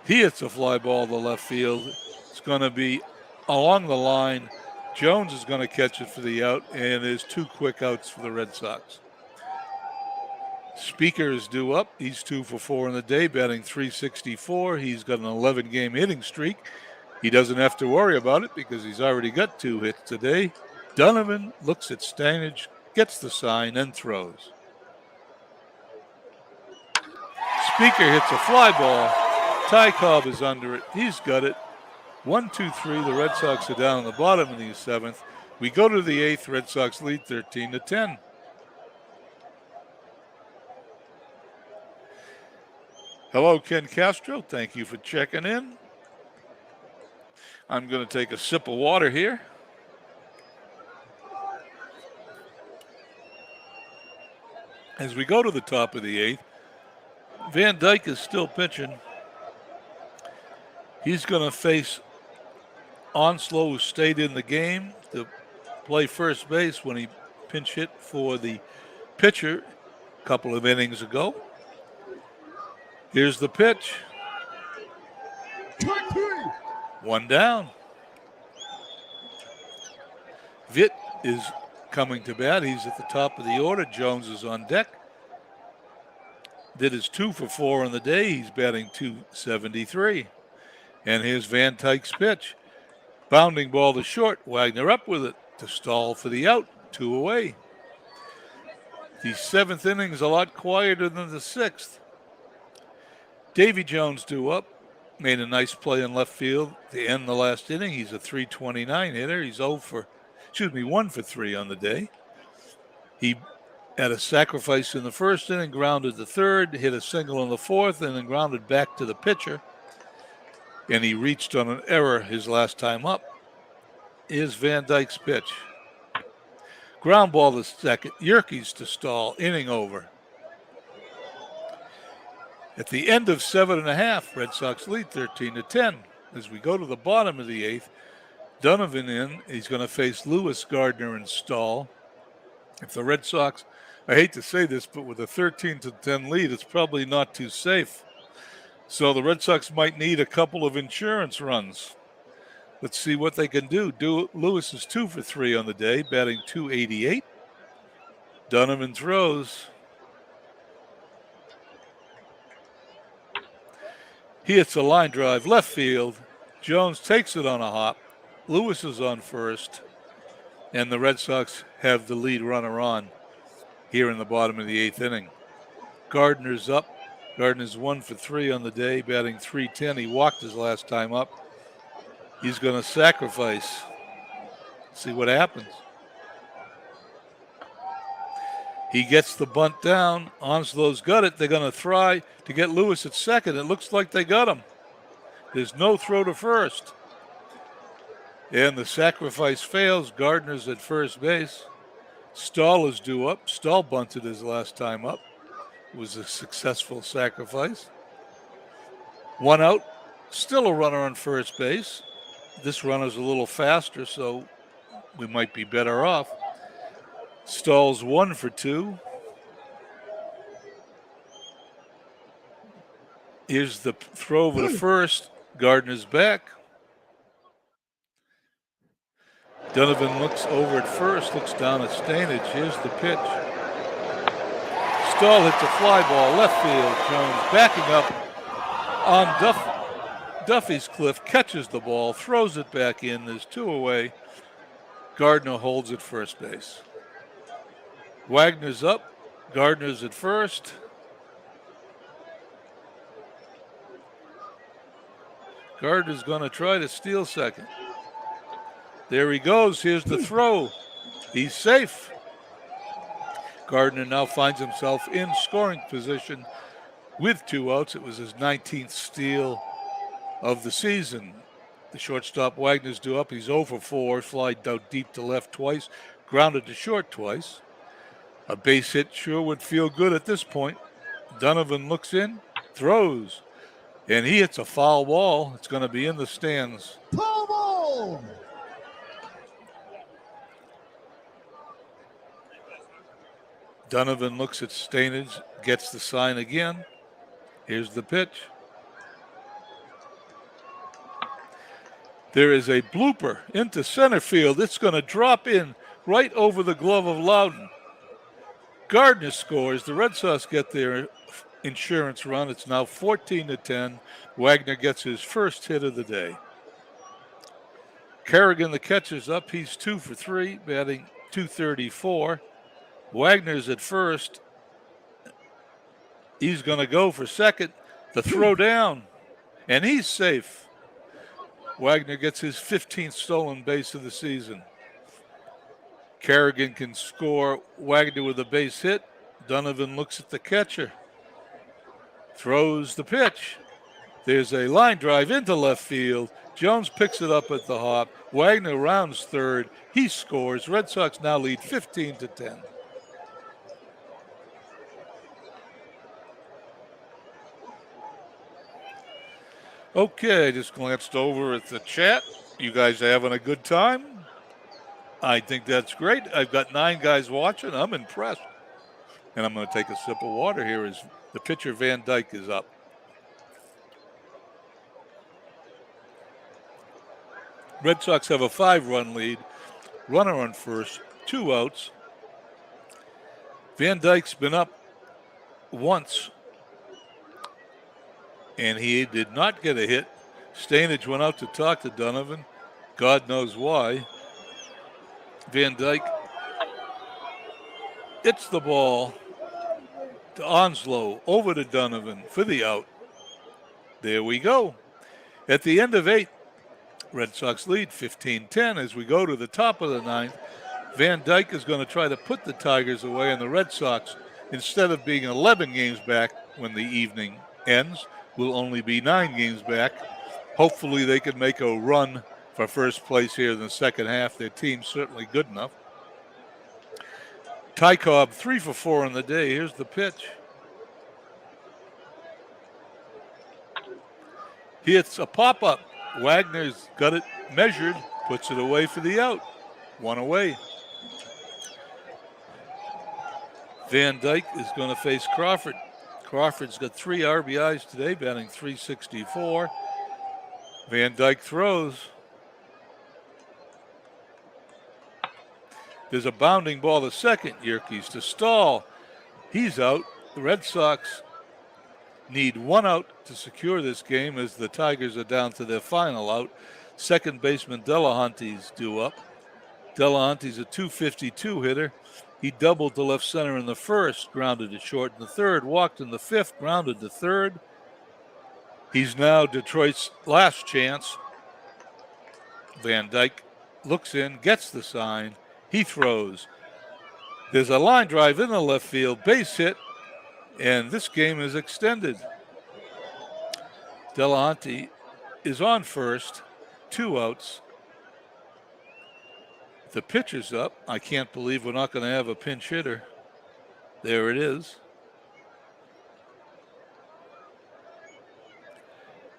He hits a fly ball to left field. It's going to be along the line. Jones is going to catch it for the out, and there's 2 quick outs for the Red Sox. Speaker is due up. He's 2 for 4 on the day, batting .364. He's got an 11-game hitting streak. He doesn't have to worry about it because he's already got 2 hits today. Donovan looks at Stanage, gets the sign, and throws. Speaker hits a fly ball. Ty Cobb is under it. He's got it. 1, 2, 3. The Red Sox are down in the bottom of the 7th. We go to the 8th. Red Sox lead 13-10. Hello, Ken Castro. Thank you for checking in. I'm going to take a sip of water here. As we go to the top of the 8th, Van Dyke is still pitching. He's going to face Onslow, who stayed in the game, to play first base when he pinch hit for the pitcher a couple of innings ago. Here's the pitch. 1 down. Vitt is coming to bat. He's at the top of the order. Jones is on deck. Did his 2 for 4 on the day. He's batting .273. And here's Van Dyke's pitch. Bounding ball to short. Wagner up with it to stall for the out. 2 away. The 7th inning is a lot quieter than the 6th. Davy Jones due up. Made a nice play in left field to end the last inning. He's a .329 hitter. He's 1 for 3 on the day. He had a sacrifice in the first inning, grounded the third, hit a single in the 4th, and then grounded back to the pitcher. And he reached on an error his last time up. Here's Van Dyke's pitch. Ground ball to second. Yerke's to stall. Inning over. At the end of 7.5, Red Sox lead 13-10. As we go to the bottom of the 8th, Donovan in. He's going to face Lewis, Gardner, and Stahl. If the Red Sox, I hate to say this, but with a 13-10 lead, it's probably not too safe. So the Red Sox might need a couple of insurance runs. Let's see what they can do. Lewis is 2 for 3 on the day, batting .288. Donovan throws. He hits a line drive left field. Jones takes it on a hop. Lewis is on first. And the Red Sox have the lead runner on here in the bottom of the 8th inning. Gardner's up. Gardner's 1 for 3 on the day, batting .310. He walked his last time up. He's going to sacrifice. See what happens. He gets the bunt down. Onslow's got it. They're going to try to get Lewis at second. It looks like they got him. There's no throw to first. And the sacrifice fails. Gardner's at first base. Stahl is due up. Stahl bunted his last time up. It was a successful sacrifice. 1 out. Still a runner on first base. This runner's a little faster, so we might be better off. Stahl's 1 for 2. Here's the throw over to first. Gardner's back. Donovan looks over at first, looks down at Stanage. Here's the pitch. Stahl hits a fly ball left field. Jones backing up on Duffy's cliff, catches the ball, throws it back in. There's 2 away. Gardner holds at first base. Wagner's up. Gardner's at first. Gardner's going to try to steal second. There he goes. Here's the throw. He's safe. Gardner now finds himself in scoring position with 2 outs. It was his 19th steal of the season. The shortstop Wagner's due up. He's 0 for 4. Fly out deep to left twice. Grounded to short twice. A base hit sure would feel good at this point. Donovan looks in, throws, and he hits a foul ball. It's going to be in the stands. Foul ball. Donovan looks at Stainage, gets the sign again. Here's the pitch. There is a blooper into center field. It's going to drop in right over the glove of Loudon. Gardner scores. The Red Sox get their insurance run. It's now 14-10. Wagner gets his first hit of the day. Kerrigan, the catcher's up. He's 2 for 3, batting .234. Wagner's at first. He's going to go for second. The throw down, and he's safe. Wagner gets his 15th stolen base of the season. Kerrigan can score. Wagner with a base hit. Donovan looks at the catcher. Throws the pitch. There's a line drive into left field. Jones picks it up at the hop. Wagner rounds third. He scores. Red Sox now lead 15-10. Okay, I just glanced over at the chat. You guys are having a good time? I think that's great. I've got 9 guys watching. I'm impressed. And I'm going to take a sip of water here as the pitcher Van Dyke is up. Red Sox have a 5-run lead. Runner on first, 2 outs. Van Dyke's been up once, and he did not get a hit. Stainage went out to talk to Donovan. God knows why. Van Dyke hits the ball to Onslow, over to Donovan for the out. There we go. At the end of 8, Red Sox lead 15-10 as we go to the top of the 9th. Van Dyke is going to try to put the Tigers away, and the Red Sox, instead of being 11 games back when the evening ends, will only be 9 games back. Hopefully they can make a run for first place here in the second half. Their team's certainly good enough. Ty Cobb 3 for 4 on the day. Here's the pitch. He hits a pop-up. Wagner's got it measured, puts it away for the out. 1 away. Van Dyke is going to face Crawford. Crawford's got 3 RBIs today, batting .364. Van Dyke throws. There's a bounding ball to second. Yerkes to Stahl. He's out. The Red Sox need 1 out to secure this game as the Tigers are down to their final out. Second baseman Delahunty's due up. Delahunty's a .252 hitter. He doubled to left center in the first, grounded to short in the third, walked in the 5th, grounded to third. He's now Detroit's last chance. Van Dyke looks in, gets the sign. He throws. There's a line drive in the left field, base hit, and this game is extended. Delahunty is on first, 2 outs. The pitcher's up. I can't believe we're not going to have a pinch hitter. There it is.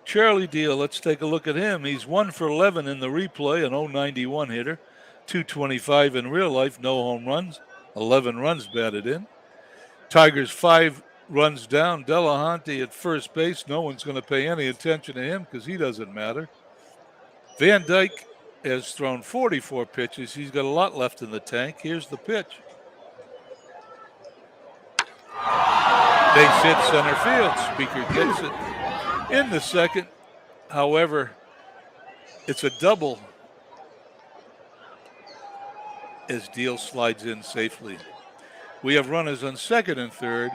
Charlie Deal, let's take a look at him. He's 1 for 11 in the replay, an .091 hitter. .225 in real life, no home runs. 11 runs batted in. Tigers 5 runs down. Delahunty at first base. No one's going to pay any attention to him because he doesn't matter. Van Dyke has thrown 44 pitches. He's got a lot left in the tank. Here's the pitch. Base hit center field. Speaker gets it in the second. However, it's a double as Deal slides in safely. We have runners on second and third.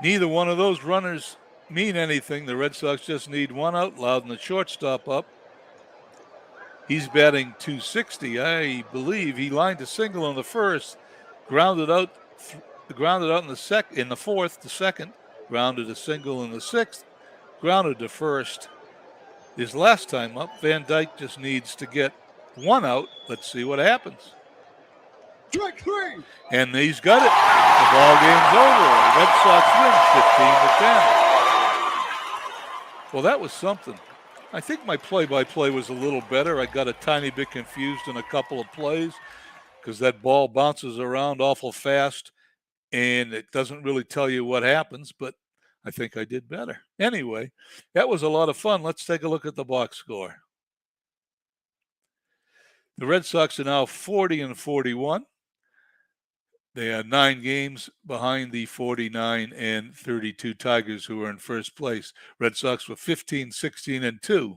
Neither one of those runners mean anything. The Red Sox just need one out. Loudon, the shortstop, up. He's batting .260. I believe he lined a single in the first, grounded out in the fourth, the second, grounded a single in the sixth, grounded to first. His last time up, Van Dyke just needs to get one out. Let's see what happens. Strike three. And he's got it. The ball game's over. Red Sox win 15-10. Well, that was something. I think my play-by-play was a little better. I got a tiny bit confused in a couple of plays because that ball bounces around awful fast and it doesn't really tell you what happens, but I think I did better. Anyway, that was a lot of fun. Let's take a look at the box score. The Red Sox are now 40-41. They are 9 games behind the 49-32 Tigers, who are in first place. Red Sox were 15-16-2.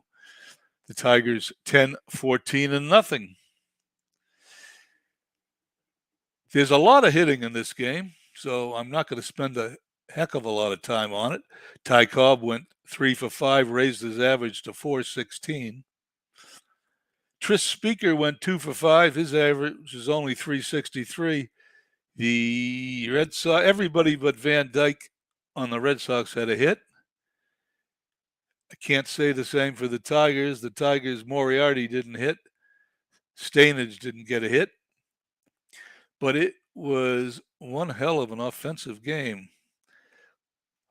The Tigers 10-14-0. There's a lot of hitting in this game, so I'm not going to spend a heck of a lot of time on it. Ty Cobb went 3 for 5, raised his average to .416. Tris Speaker went 2 for 5. His average is only .363. The Red Sox, everybody but Van Dyke on the Red Sox had a hit. I can't say the same for the Tigers. The Tigers, Moriarty didn't hit. Stainage didn't get a hit. But it was one hell of an offensive game.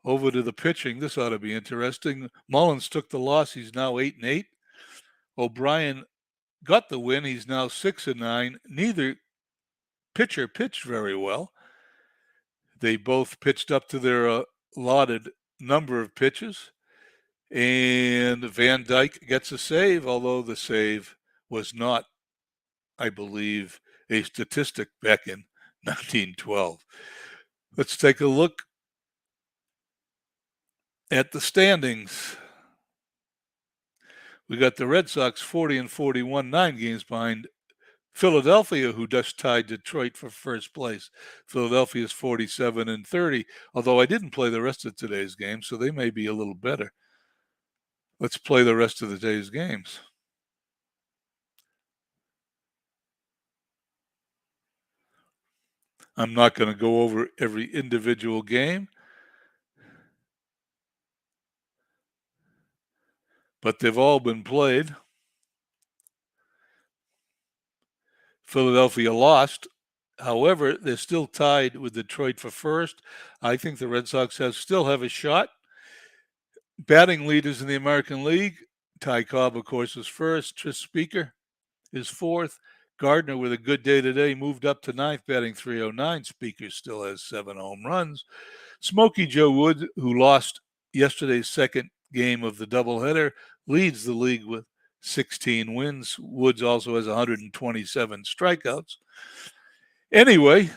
Over to the pitching. This ought to be interesting. Mullins took the loss. He's now 8-8. O'Brien got the win. He's now 6-9. Neither pitcher pitched very well. They both pitched up to their allotted number of pitches. And Van Dyke gets a save, although the save was not, I believe, a statistic back in 1912. Let's take a look at the standings. We got the Red Sox 40-41, 9 games behind Philadelphia, who just tied Detroit for first place. Philadelphia is 47-30, although I didn't play the rest of today's game, so they may be a little better. Let's play the rest of the day's games. I'm not going to go over every individual game, but they've all been played. Philadelphia lost. However, they're still tied with Detroit for first. I think the Red Sox still have a shot. Batting leaders in the American League, Ty Cobb, of course, is first. Tris Speaker is fourth. Gardner, with a good day today, moved up to ninth, batting .309. Speaker still has 7 home runs. Smokey Joe Wood, who lost yesterday's second game of the doubleheader, leads the league with 16 wins. Woods also has 127 strikeouts. Anyway,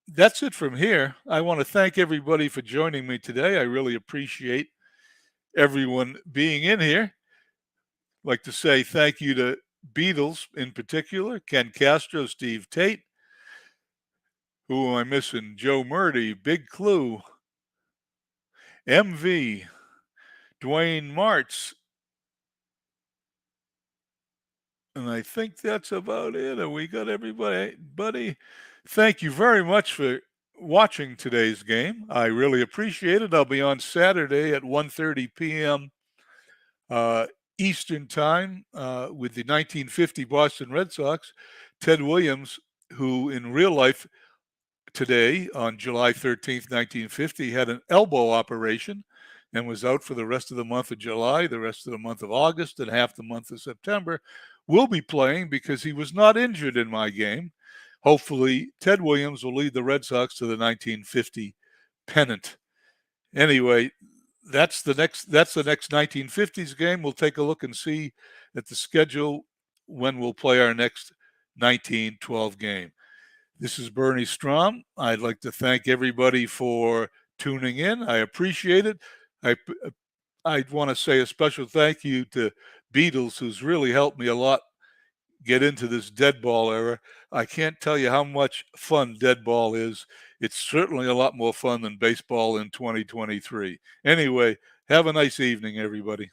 that's it from here. I want to thank everybody for joining me today. I really appreciate everyone being in here. I'd like to say thank you to Beatles in particular, Ken Castro, Steve Tate. Who am I missing? Joe Murdy, Big Clue, MV, Dwayne Martz. And I think that's about it. We got everybody. Buddy, thank you very much for watching today's game. I really appreciate it. I'll be on Saturday at 1:30 p.m. Eastern Time with the 1950 Boston Red Sox. Ted Williams, who in real life today on July 13th, 1950, had an elbow operation and was out for the rest of the month of July, the rest of the month of August, and half the month of September, will be playing because he was not injured in my game. Hopefully, Ted Williams will lead the Red Sox to the 1950 pennant. Anyway, that's the next 1950s game. We'll take a look and see at the schedule when we'll play our next 1912 game. This is Bernie Strom. I'd like to thank everybody for tuning in. I appreciate it. I want to say a special thank you to Beatles, who's really helped me a lot get into this dead ball era. I can't tell you how much fun dead ball is. it's certainly a lot more fun than baseball in 2023. Anyway, have a nice evening, everybody.